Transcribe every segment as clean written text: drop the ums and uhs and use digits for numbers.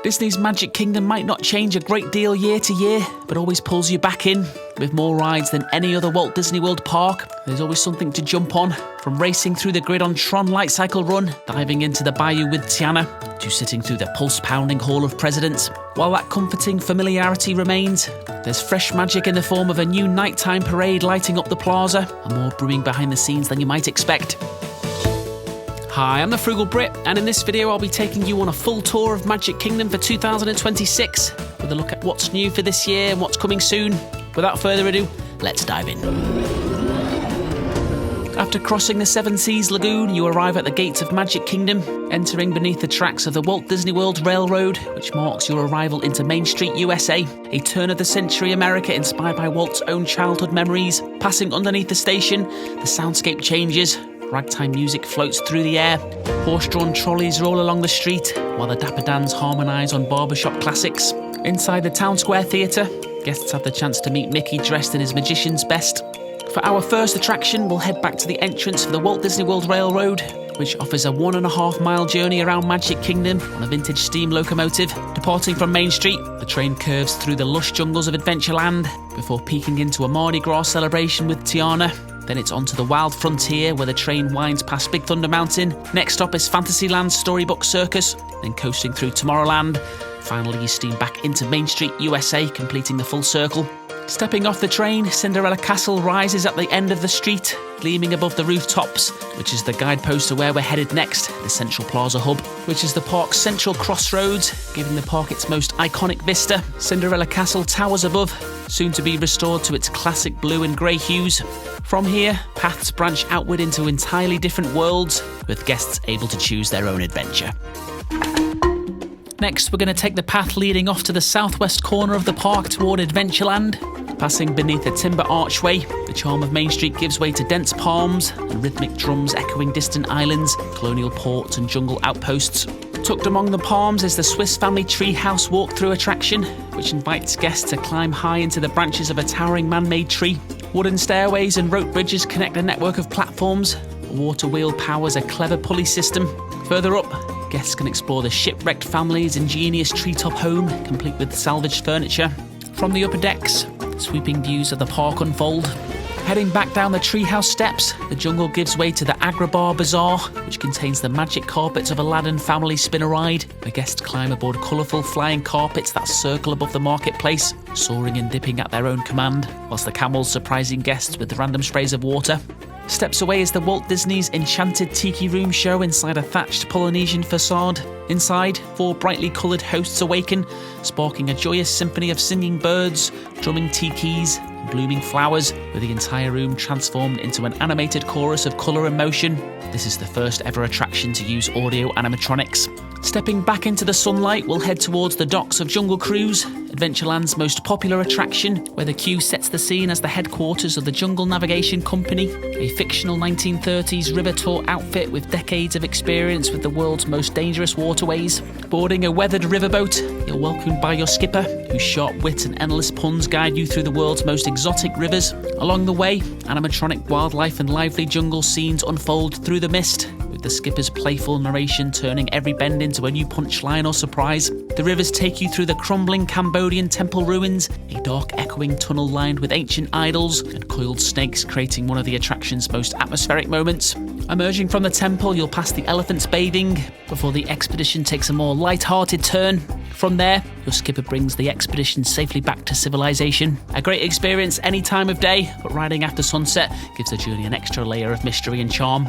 Disney's Magic Kingdom might not change a great deal year to year, but always pulls you back in. With more rides than any other Walt Disney World park, there's always something to jump on. From racing through the grid on Tron Light Cycle Run, diving into the Bayou with Tiana, to sitting through the pulse-pounding Hall of Presidents. While that comforting familiarity remains, there's fresh magic in the form of a new nighttime parade lighting up the plaza, and more brewing behind the scenes than you might expect. Hi, I'm the Frugal Brit, and in this video I'll be taking you on a full tour of Magic Kingdom for 2026, with a look at what's new for this year and what's coming soon. Without further ado, let's dive in. After crossing the Seven Seas Lagoon, you arrive at the gates of Magic Kingdom, entering beneath the tracks of the Walt Disney World Railroad, which marks your arrival into Main Street, USA, a turn-of-the-century America inspired by Walt's own childhood memories. Passing underneath the station, the soundscape changes. Ragtime music floats through the air. Horse-drawn trolleys roll along the street, while the Dapper Dans harmonise on barbershop classics. Inside the Town Square Theatre, guests have the chance to meet Mickey dressed in his magician's best. For our first attraction, we'll head back to the entrance for the Walt Disney World Railroad, which offers a 1.5-mile journey around Magic Kingdom on a vintage steam locomotive. Departing from Main Street, the train curves through the lush jungles of Adventureland before peaking into a Mardi Gras celebration with Tiana. Then it's on to the Wild Frontier, where the train winds past Big Thunder Mountain. Next stop is Fantasyland Storybook Circus, then coasting through Tomorrowland. Finally, you steam back into Main Street, USA, completing the full circle. Stepping off the train, Cinderella Castle rises at the end of the street, gleaming above the rooftops, which is the guidepost to where we're headed next, the Central Plaza Hub, which is the park's central crossroads, giving the park its most iconic vista. Cinderella Castle towers above, soon to be restored to its classic blue and grey hues. From here, paths branch outward into entirely different worlds, with guests able to choose their own adventure. Next, we're going to take the path leading off to the southwest corner of the park toward Adventureland. Passing beneath a timber archway, the charm of Main Street gives way to dense palms and rhythmic drums echoing distant islands, colonial ports and jungle outposts. Tucked among the palms is the Swiss family Treehouse walk-through attraction, which invites guests to climb high into the branches of a towering man-made tree. Wooden stairways and rope bridges connect a network of platforms. A water wheel powers a clever pulley system. Further up, guests can explore the shipwrecked family's ingenious treetop home, complete with salvaged furniture. From the upper decks, sweeping views of the park unfold. Heading back down the Treehouse steps, the jungle gives way to the Agrabah Bazaar, which contains the magic carpets of Aladdin family spinner ride, where guests climb aboard colourful flying carpets that circle above the marketplace, soaring and dipping at their own command, whilst the camels surprising guests with random sprays of water. Steps away is the Walt Disney's Enchanted Tiki room show inside a thatched Polynesian facade. Inside, 4 brightly coloured hosts awaken, sparking a joyous symphony of singing birds, drumming tikis, and blooming flowers, with the entire room transformed into an animated chorus of colour and motion. This is the first ever attraction to use audio animatronics. Stepping back into the sunlight, we'll head towards the docks of Jungle Cruise, Adventureland's most popular attraction, where the queue sets the scene as the headquarters of the Jungle Navigation Company, a fictional 1930s river tour outfit with decades of experience with the world's most dangerous waterways. Boarding a weathered riverboat, you're welcomed by your skipper, whose sharp wit and endless puns guide you through the world's most exotic rivers. Along the way, animatronic wildlife and lively jungle scenes unfold through the mist, with the skipper's playful narration turning every bend into a new punchline or surprise. The rivers take you through the crumbling Cambodian temple ruins, a dark echoing tunnel lined with ancient idols and coiled snakes creating one of the attraction's most atmospheric moments. Emerging from the temple, you'll pass the elephants bathing, before the expedition takes a more light-hearted turn. From there, your skipper brings the expedition safely back to civilization. A great experience any time of day, but riding after sunset gives the journey an extra layer of mystery and charm.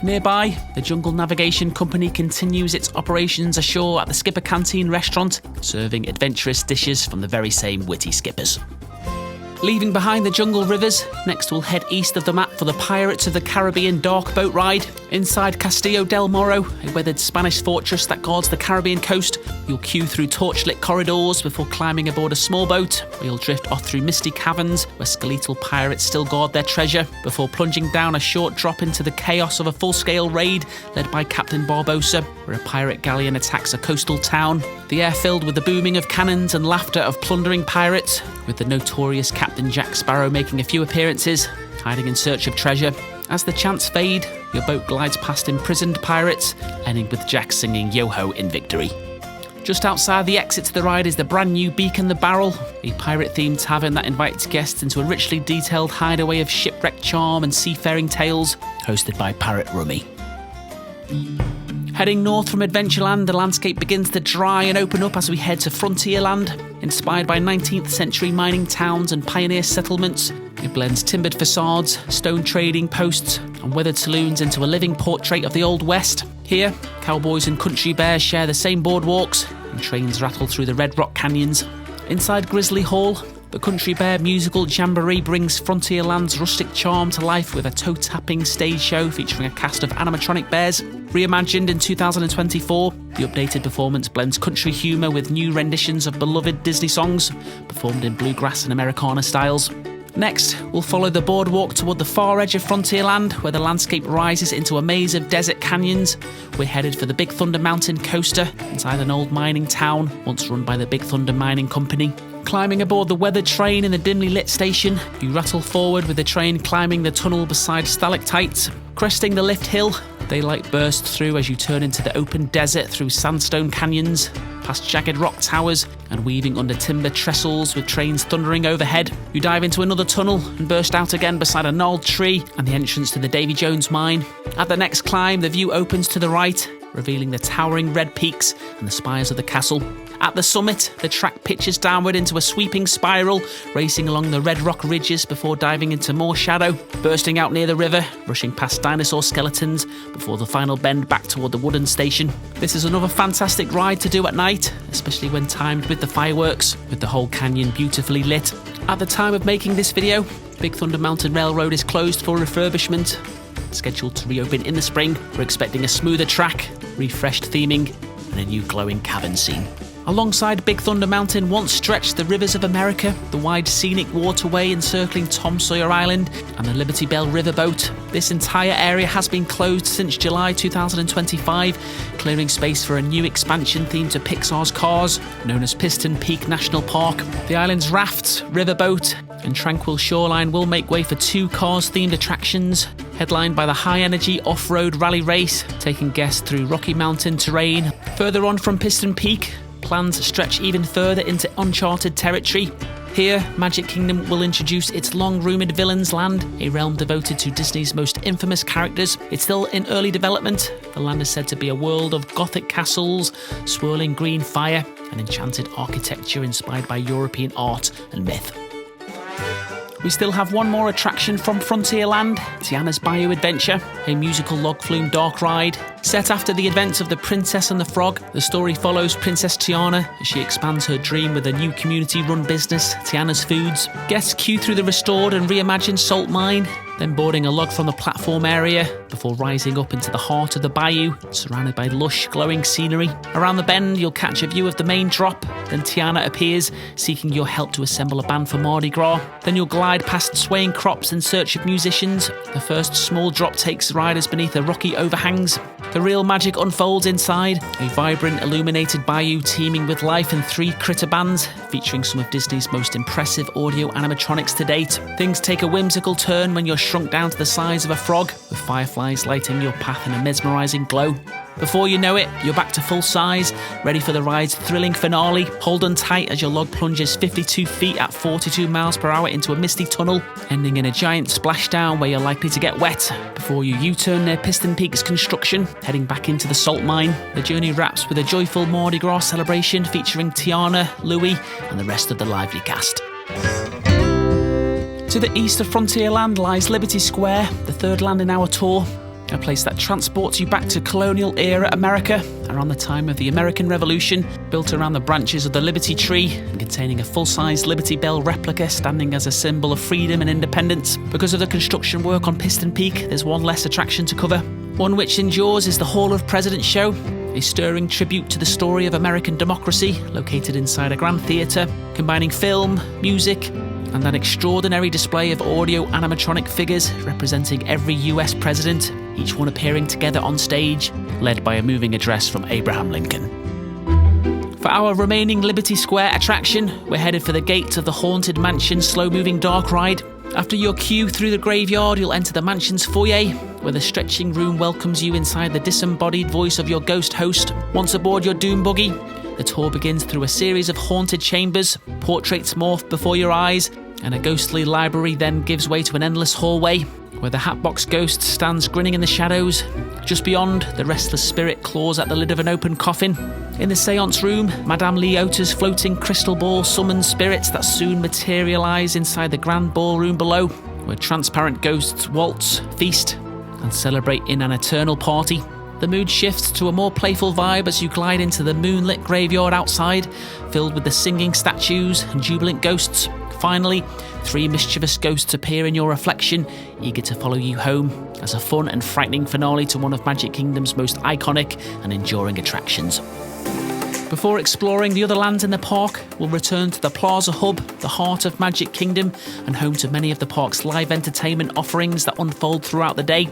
Nearby, the Jungle Navigation Company continues its operations ashore at the Skipper Canteen restaurant, serving adventurous dishes from the very same witty skippers. Leaving behind the jungle rivers, next we'll head east of the map for the Pirates of the Caribbean dark boat ride. Inside Castillo del Morro, a weathered Spanish fortress that guards the Caribbean coast, you'll queue through torchlit corridors before climbing aboard a small boat, where you'll drift off through misty caverns where skeletal pirates still guard their treasure, before plunging down a short drop into the chaos of a full-scale raid led by Captain Barbossa, where a pirate galleon attacks a coastal town. The air filled with the booming of cannons and laughter of plundering pirates, with the notorious Captain Jack Sparrow making a few appearances, hiding in search of treasure. As the chants fade, your boat glides past imprisoned pirates, ending with Jack singing Yo-Ho in victory. Just outside the exit to the ride is the brand new Beak and the Barrel, a pirate-themed tavern that invites guests into a richly detailed hideaway of shipwreck charm and seafaring tales, hosted by Parrot Rummy. Heading north from Adventureland, the landscape begins to dry and open up as we head to Frontierland. Inspired by 19th century mining towns and pioneer settlements, it blends timbered facades, stone trading posts, and weathered saloons into a living portrait of the Old West. Here, cowboys and country bears share the same boardwalks, and trains rattle through the red rock canyons. Inside Grizzly Hall, the Country Bear musical Jamboree brings Frontierland's rustic charm to life with a toe-tapping stage show featuring a cast of animatronic bears. Reimagined in 2024, the updated performance blends country humour with new renditions of beloved Disney songs, performed in bluegrass and Americana styles. Next, we'll follow the boardwalk toward the far edge of Frontierland, where the landscape rises into a maze of desert canyons. We're headed for the Big Thunder Mountain coaster inside an old mining town, once run by the Big Thunder Mining Company. Climbing aboard the weathered train in the dimly lit station, you rattle forward with the train climbing the tunnel beside stalactites. Cresting the lift hill, daylight bursts through as you turn into the open desert through sandstone canyons, past jagged rock towers, and weaving under timber trestles with trains thundering overhead. You dive into another tunnel and burst out again beside a gnarled tree and the entrance to the Davy Jones mine. At the next climb, the view opens to the right, revealing the towering red peaks and the spires of the castle. At the summit, the track pitches downward into a sweeping spiral, racing along the red rock ridges before diving into more shadow, bursting out near the river, rushing past dinosaur skeletons before the final bend back toward the wooden station. This is another fantastic ride to do at night, especially when timed with the fireworks, with the whole canyon beautifully lit. At the time of making this video, Big Thunder Mountain Railroad is closed for refurbishment. Scheduled to reopen in the spring, we're expecting a smoother track, refreshed theming, and a new glowing cavern scene. Alongside Big Thunder Mountain once stretched the rivers of America, the wide scenic waterway encircling Tom Sawyer Island, and the Liberty Bell riverboat. This entire area has been closed since July 2025, clearing space for a new expansion themed to Pixar's Cars, known as Piston Peak National Park. The island's rafts, riverboat, and tranquil shoreline will make way for two Cars-themed attractions, headlined by the high-energy off-road rally race, taking guests through Rocky Mountain terrain. Further on from Piston Peak, plans stretch even further into uncharted territory. Here, Magic Kingdom will introduce its long-rumoured Villains Land, a realm devoted to Disney's most infamous characters. It's still in early development. The land is said to be a world of gothic castles, swirling green fire, and enchanted architecture inspired by European art and myth. We still have one more attraction from Frontierland, Tiana's Bayou Adventure, a musical log flume dark ride. Set after the events of The Princess and the Frog, the story follows Princess Tiana as she expands her dream with a new community-run business, Tiana's Foods. Guests queue through the restored and reimagined salt mine, then boarding a log from the platform area before rising up into the heart of the bayou, surrounded by lush, glowing scenery. Around the bend, you'll catch a view of the main drop. Then Tiana appears, seeking your help to assemble a band for Mardi Gras. Then you'll glide past swaying crops in search of musicians. The first small drop takes riders beneath the rocky overhangs. The real magic unfolds inside, a vibrant, illuminated bayou teeming with life and 3 critter bands, featuring some of Disney's most impressive audio animatronics to date. Things take a whimsical turn when you're shrunk down to the size of a frog, with fireflies lighting your path in a mesmerising glow. Before you know it, you're back to full size, ready for the ride's thrilling finale. Hold on tight as your log plunges 52 feet at 42 miles per hour into a misty tunnel, ending in a giant splashdown where you're likely to get wet before you U-turn near Piston Peak's construction, heading back into the salt mine. The journey wraps with a joyful Mardi Gras celebration featuring Tiana, Louie, and the rest of the lively cast. To the east of Frontierland lies Liberty Square, the third land in our tour. A place that transports you back to colonial-era America, around the time of the American Revolution, built around the branches of the Liberty Tree and containing a full-size Liberty Bell replica standing as a symbol of freedom and independence. Because of the construction work on Piston Peak, there's one less attraction to cover. One which endures is the Hall of Presidents show, a stirring tribute to the story of American democracy, located inside a grand theatre, combining film, music, and an extraordinary display of audio animatronic figures representing every US president, each one appearing together on stage, led by a moving address from Abraham Lincoln. For our remaining Liberty Square attraction, we're headed for the gates of the Haunted Mansion slow-moving dark ride. After your queue through the graveyard, you'll enter the mansion's foyer, where the stretching room welcomes you inside the disembodied voice of your ghost host. Once aboard your doom buggy, the tour begins through a series of haunted chambers, portraits morph before your eyes, and a ghostly library then gives way to an endless hallway where the Hatbox Ghost stands grinning in the shadows. Just beyond, the restless spirit claws at the lid of an open coffin. In the seance room, Madame Leota's floating crystal ball summons spirits that soon materialise inside the grand ballroom below, where transparent ghosts waltz, feast, and celebrate in an eternal party. The mood shifts to a more playful vibe as you glide into the moonlit graveyard outside, filled with the singing statues and jubilant ghosts. Finally, 3 mischievous ghosts appear in your reflection, eager to follow you home, as a fun and frightening finale to one of Magic Kingdom's most iconic and enduring attractions. Before exploring the other lands in the park, we'll return to the Plaza Hub, the heart of Magic Kingdom, and home to many of the park's live entertainment offerings that unfold throughout the day.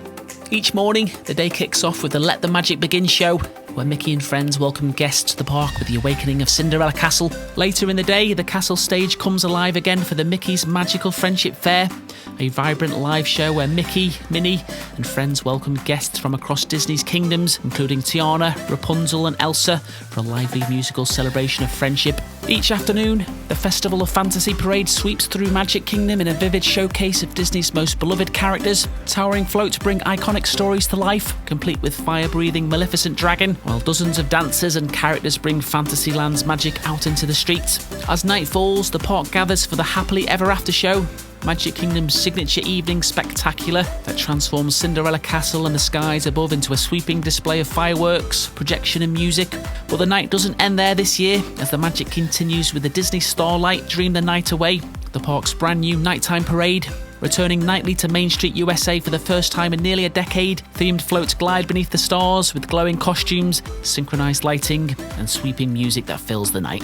Each morning, the day kicks off with the Let the Magic Begin show, where Mickey and friends welcome guests to the park with the awakening of Cinderella Castle. Later in the day, the castle stage comes alive again for the Mickey's Magical Friendship Fair, a vibrant live show where Mickey, Minnie, and friends welcome guests from across Disney's kingdoms, including Tiana, Rapunzel, and Elsa, for a lively musical celebration of friendship. Each afternoon, the Festival of Fantasy parade sweeps through Magic Kingdom in a vivid showcase of Disney's most beloved characters. Towering floats bring iconic stories to life, complete with fire-breathing Maleficent Dragon, while dozens of dancers and characters bring Fantasyland's magic out into the streets. As night falls, the park gathers for the Happily Ever After show, Magic Kingdom's signature evening spectacular that transforms Cinderella Castle and the skies above into a sweeping display of fireworks, projection and music. But the night doesn't end there this year, as the magic continues with the Disney Starlight Dream the Night Away, the park's brand new nighttime parade. Returning nightly to Main Street, USA for the first time in nearly a decade, themed floats glide beneath the stars with glowing costumes, synchronised lighting, and sweeping music that fills the night.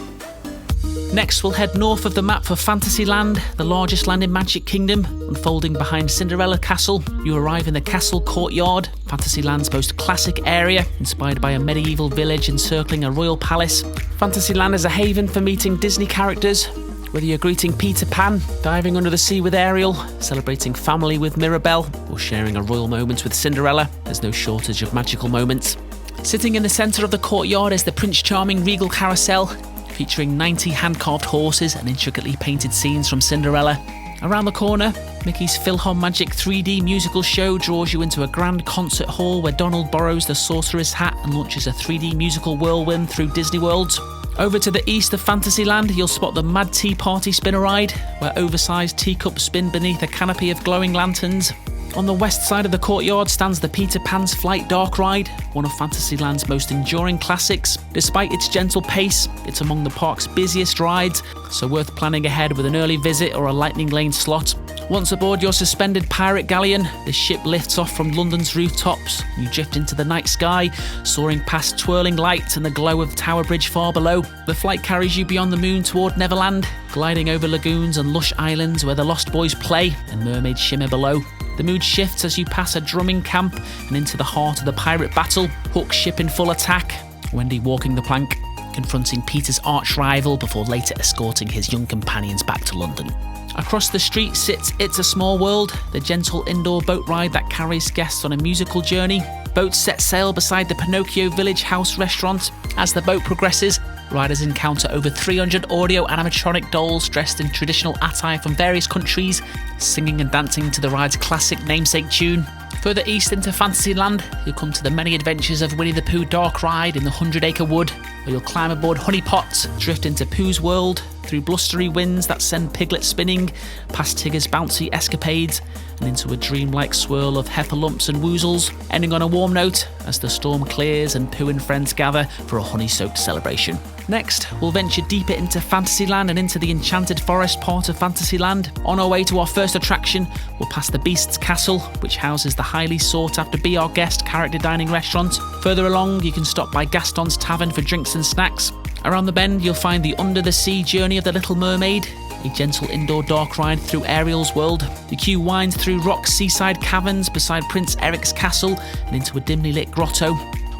Next, we'll head north of the map for Fantasyland, the largest land in Magic Kingdom. Unfolding behind Cinderella Castle, you arrive in the Castle Courtyard, Fantasyland's most classic area, inspired by a medieval village encircling a royal palace. Fantasyland is a haven for meeting Disney characters. Whether you're greeting Peter Pan, diving under the sea with Ariel, celebrating family with Mirabelle, or sharing a royal moment with Cinderella, there's no shortage of magical moments. Sitting in the centre of the courtyard is the Prince Charming Regal Carousel, featuring 90 hand-carved horses and intricately painted scenes from Cinderella. Around the corner, Mickey's PhilharMagic 3D musical show draws you into a grand concert hall where Donald borrows the sorcerer's hat and launches a 3D musical whirlwind through Disney Worlds. Over to the east of Fantasyland, you'll spot the Mad Tea Party Spinner Ride, where oversized teacups spin beneath a canopy of glowing lanterns. On the west side of the courtyard stands the Peter Pan's Flight Dark Ride, one of Fantasyland's most enduring classics. Despite its gentle pace, it's among the park's busiest rides, so worth planning ahead with an early visit or a lightning lane slot. Once aboard your suspended pirate galleon, the ship lifts off from London's rooftops. You drift into the night sky, soaring past twirling lights and the glow of Tower Bridge far below. The flight carries you beyond the moon toward Neverland, gliding over lagoons and lush islands where the Lost Boys play and mermaids shimmer below. The mood shifts as you pass a drumming camp and into the heart of the pirate battle. Hook's ship in full attack, Wendy walking the plank, confronting Peter's arch rival before later escorting his young companions back to London. Across the street sits It's a Small World, the gentle indoor boat ride that carries guests on a musical journey. Boats set sail beside the Pinocchio Village House restaurant. As the boat progresses, riders encounter over 300 audio animatronic dolls dressed in traditional attire from various countries, singing and dancing to the ride's classic namesake tune. Further east into Fantasyland, you'll come to the many adventures of Winnie the Pooh Dark Ride in the 100-acre wood, where you'll climb aboard Honey Pots, drift into Pooh's world, through blustery winds that send Piglet spinning, past Tigger's bouncy escapades, and into a dreamlike swirl of Heffalumps and Woozles, ending on a warm note as the storm clears and Pooh and friends gather for a honey-soaked celebration. Next, we'll venture deeper into Fantasyland and into the Enchanted Forest part of Fantasyland. On our way to our first attraction, we'll pass the Beast's Castle, which houses the highly sought-after Be Our Guest character dining restaurant. Further along, you can stop by Gaston's Tavern for drinks and snacks. Around the bend, you'll find the under-the-sea journey of the Little Mermaid, a gentle indoor dark ride through Ariel's world. The queue winds through rock seaside caverns beside Prince Eric's castle and into a dimly lit grotto.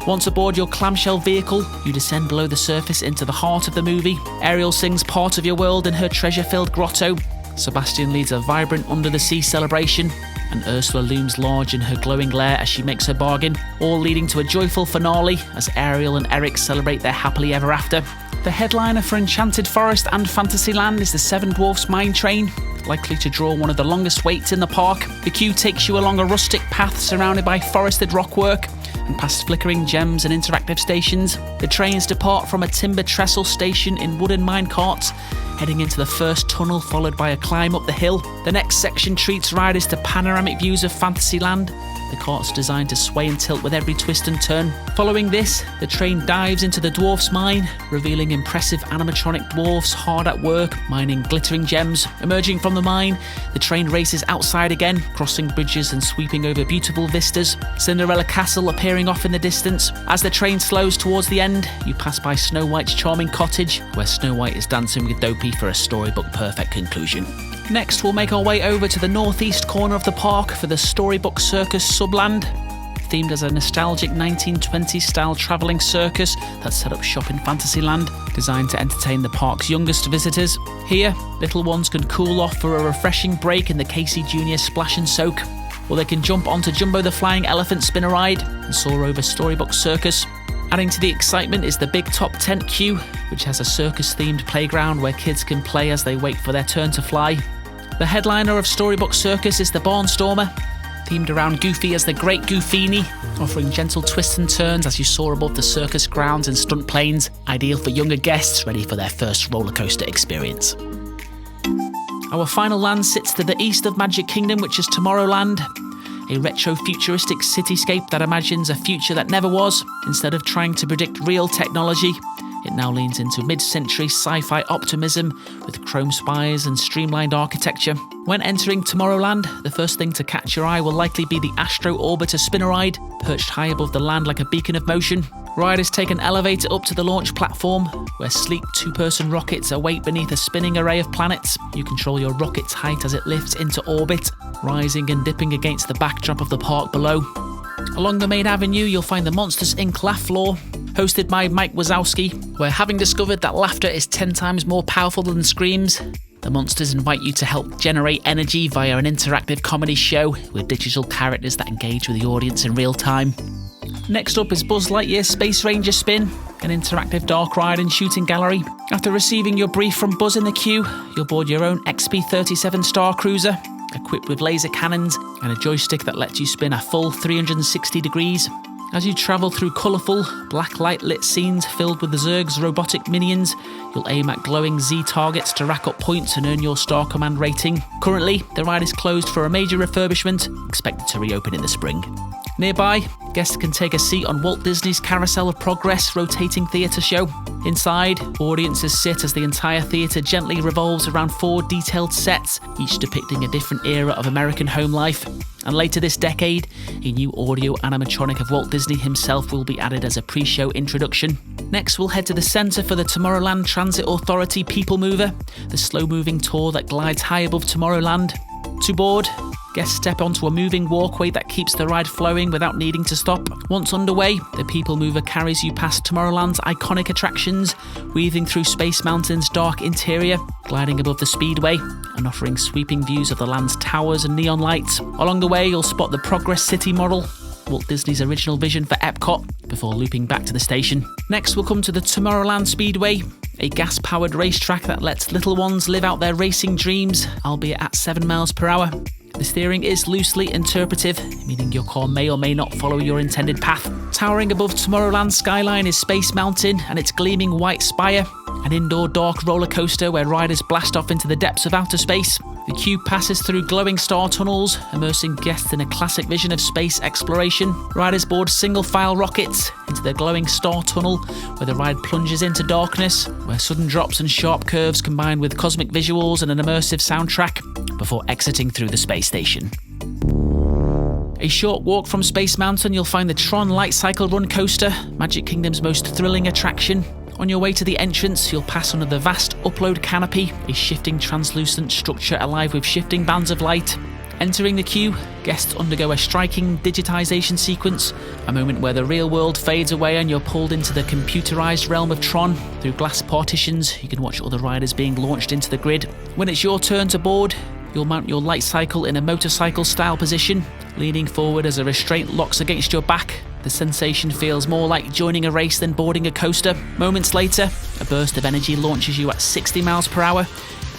Once aboard your clamshell vehicle, you descend below the surface into the heart of the movie. Ariel sings part of your world in her treasure-filled grotto. Sebastian leads a vibrant under-the-sea celebration, and Ursula looms large in her glowing lair as she makes her bargain, all leading to a joyful finale as Ariel and Eric celebrate their happily ever after. The headliner for Enchanted Forest and Fantasyland is the Seven Dwarfs Mine Train, likely to draw one of the longest waits in the park. The queue takes you along a rustic path surrounded by forested rockwork and past flickering gems and interactive stations. The trains depart from a timber trestle station in wooden mine carts, heading into the first tunnel followed by a climb up the hill. The next section treats riders to panoramic views of Fantasyland. The cart's designed to sway and tilt with every twist and turn. Following this, the train dives into the dwarf's mine, revealing impressive animatronic dwarfs hard at work, mining glittering gems. Emerging from the mine, the train races outside again, crossing bridges and sweeping over beautiful vistas. Cinderella Castle appearing off in the distance. As the train slows towards the end, you pass by Snow White's charming cottage, where Snow White is dancing with Dopey for a storybook perfect conclusion. Next, we'll make our way over to the northeast corner of the park for the Storybook Circus Subland. Themed as a nostalgic 1920s style travelling circus that's set up shop in Fantasyland, designed to entertain the park's youngest visitors. Here, little ones can cool off for a refreshing break in the Casey Jr. Splash and Soak, or they can jump onto Jumbo the Flying Elephant Spinner Ride and soar over Storybook Circus. Adding to the excitement is the Big Top Tent Queue, which has a circus-themed playground where kids can play as they wait for their turn to fly. The headliner of Storybook Circus is the Barnstormer, themed around Goofy as the Great Goofini, offering gentle twists and turns as you soar above the circus grounds and stunt planes, ideal for younger guests ready for their first roller coaster experience. Our final land sits to the east of Magic Kingdom, which is Tomorrowland, a retro-futuristic cityscape that imagines a future that never was. Instead of trying to predict real technology, it now leans into mid-century sci-fi optimism with chrome spires and streamlined architecture. When entering Tomorrowland, the first thing to catch your eye will likely be the Astro Orbiter spinner ride, perched high above the land like a beacon of motion. Riders take an elevator up to the launch platform, where sleek two-person rockets await beneath a spinning array of planets. You control your rocket's height as it lifts into orbit, rising and dipping against the backdrop of the park below. Along the main avenue, you'll find the Monsters Inc. Laugh Floor, hosted by Mike Wazowski, where, having discovered that laughter is 10 times more powerful than screams, the monsters invite you to help generate energy via an interactive comedy show with digital characters that engage with the audience in real time. Next up is Buzz Lightyear's Space Ranger Spin, an interactive dark ride and shooting gallery. After receiving your brief from Buzz in the queue, you'll board your own XP-37 Star Cruiser, equipped with laser cannons and a joystick that lets you spin a full 360 degrees. As you travel through colourful, black light-lit scenes filled with the Zurg's robotic minions, you'll aim at glowing Z targets to rack up points and earn your Star Command rating. Currently, the ride is closed for a major refurbishment, expected to reopen in the spring. Nearby, guests can take a seat on Walt Disney's Carousel of Progress rotating theatre show. Inside, audiences sit as the entire theatre gently revolves around 4 detailed sets, each depicting a different era of American home life. And later this decade, a new audio animatronic of Walt Disney himself will be added as a pre-show introduction. Next, we'll head to the centre for the Tomorrowland Transit Authority People Mover, the slow-moving tour that glides high above Tomorrowland. To board, guests step onto a moving walkway that keeps the ride flowing without needing to stop. Once underway, the People Mover carries you past Tomorrowland's iconic attractions, weaving through Space Mountain's dark interior, gliding above the speedway, and offering sweeping views of the land's towers and neon lights. Along the way, you'll spot the Progress City model, Walt Disney's original vision for Epcot, before looping back to the station. Next, we'll come to the Tomorrowland Speedway, a gas-powered racetrack that lets little ones live out their racing dreams, albeit at 7 miles per hour. The steering is loosely interpretive, meaning your car may or may not follow your intended path. Towering above Tomorrowland's skyline is Space Mountain and its gleaming white spire, an indoor dark roller coaster where riders blast off into the depths of outer space. The queue passes through glowing star tunnels, immersing guests in a classic vision of space exploration. Riders board single-file rockets into the glowing star tunnel, where the ride plunges into darkness, where sudden drops and sharp curves combine with cosmic visuals and an immersive soundtrack, before exiting through the space station. A short walk from Space Mountain, you'll find the Tron Light Cycle Run Coaster, Magic Kingdom's most thrilling attraction. On your way to the entrance, you'll pass under the vast upload canopy, a shifting translucent structure alive with shifting bands of light. Entering the queue, guests undergo a striking digitisation sequence, a moment where the real world fades away and you're pulled into the computerised realm of Tron. Through glass partitions, you can watch other riders being launched into the grid. When it's your turn to board, you'll mount your light cycle in a motorcycle-style position, leaning forward as a restraint locks against your back. The sensation feels more like joining a race than boarding a coaster. Moments later, a burst of energy launches you at 60 miles per hour,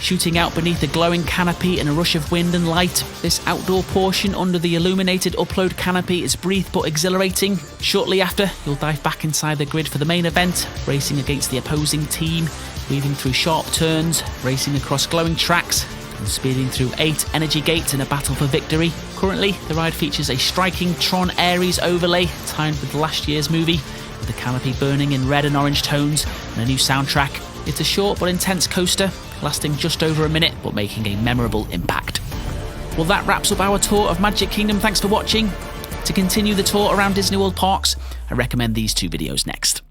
shooting out beneath a glowing canopy in a rush of wind and light. This outdoor portion under the illuminated upload canopy is brief but exhilarating. Shortly after, you'll dive back inside the grid for the main event, racing against the opposing team, weaving through sharp turns, racing across glowing tracks, and speeding through 8 energy gates in a battle for victory. Currently, the ride features a striking Tron Ares overlay timed with last year's movie, with the canopy burning in red and orange tones and a new soundtrack. It's a short but intense coaster, lasting just over a minute but making a memorable impact. Well, that wraps up our tour of Magic Kingdom. Thanks for watching. To continue the tour around Disney World parks, I recommend these 2 videos next.